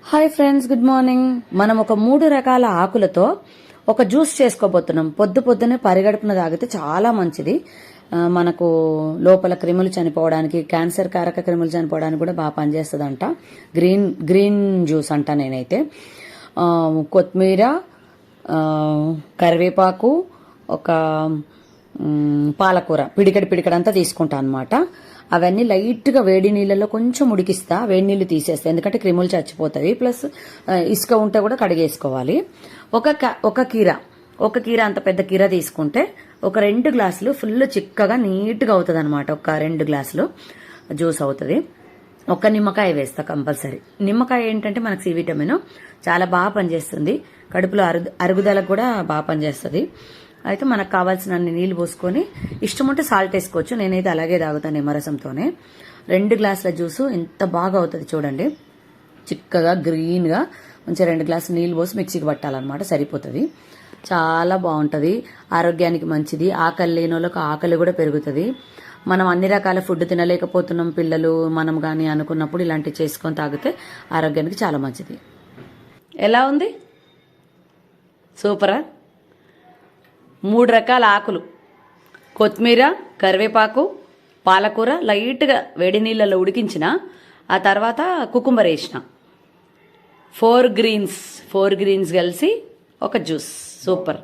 Hi friends, good morning. మనం ఒక 3 రకాల ఆకులతో ఒక జ్యూస్ చేసుకోబోతున్నాం. పొద్దున్నే పరిగడుపున తాగితే చాలా మంచిది. మనకు లోపల క్రిములు చనిపోవడానికి, క్యాన్సర్ కారక క్రిములు చనిపోవడానికి కూడా బాగా పనిచేస్తుందంట. గ్రీన్ జ్యూస్ అంట. నేనైతే కొత్తిమీర, కరివేపాకు, ఒక పాలకూర పిడికడంతా తీసుకుంటా అనమాట. అవన్నీ లైట్గా వేడి నీళ్ళలో కొంచెం ఉడికిస్తా. వేడి నీళ్ళు తీసేస్తా, ఎందుకంటే క్రిములు చచ్చిపోతాయి. ప్లస్ ఇసుక ఉంటే కూడా కడిగేసుకోవాలి. ఒక కీర అంత పెద్ద కీర తీసుకుంటే ఒక 2 గ్లాసులు ఫుల్ చిక్కగా నీట్గా అవుతుంది అనమాట. ఒక 2 గ్లాసులు జ్యూస్ అవుతుంది. ఒక నిమ్మకాయ వేస్తా కంపల్సరీ. నిమ్మకాయ ఏంటంటే మనకు సి విటమిన్ చాలా బాగా పనిచేస్తుంది. కడుపులో అరుగుదలకు కూడా బాగా పనిచేస్తుంది. అయితే మనకు కావాల్సిన అన్ని నీళ్లు పోసుకొని ఇష్టం ఉంటే సాల్ట్ వేసుకోవచ్చు. నేనైతే అలాగే తాగుతాను నిమ్మరసంతోనే. 2 గ్లాసుల జ్యూసు ఎంత బాగా అవుతుంది చూడండి. చిక్కగా గ్రీన్గా మంచిగా 2 గ్లాసులు నీళ్లు పోసి మిక్సీకి పట్టాలన్నమాట, సరిపోతుంది. చాలా బాగుంటుంది, ఆరోగ్యానికి మంచిది. ఆకలి లేని వాళ్ళకి ఆకలి కూడా పెరుగుతుంది. మనం అన్ని రకాల ఫుడ్ తినలేకపోతున్నాం, పిల్లలు మనం కానీ అనుకున్నప్పుడు ఇలాంటివి చేసుకొని తాగితే ఆరోగ్యానికి చాలా మంచిది. ఎలా ఉంది? సూపరా? 3 రకాల ఆకులు, కొత్తిమీర, కరివేపాకు, పాలకూర లైట్గా వేడి నీళ్ళలో ఉడికించిన, ఆ తర్వాత కుకుంబర్ వేసిన, 4 గ్రీన్స్ కలిసి ఒక జ్యూస్. సూపర్.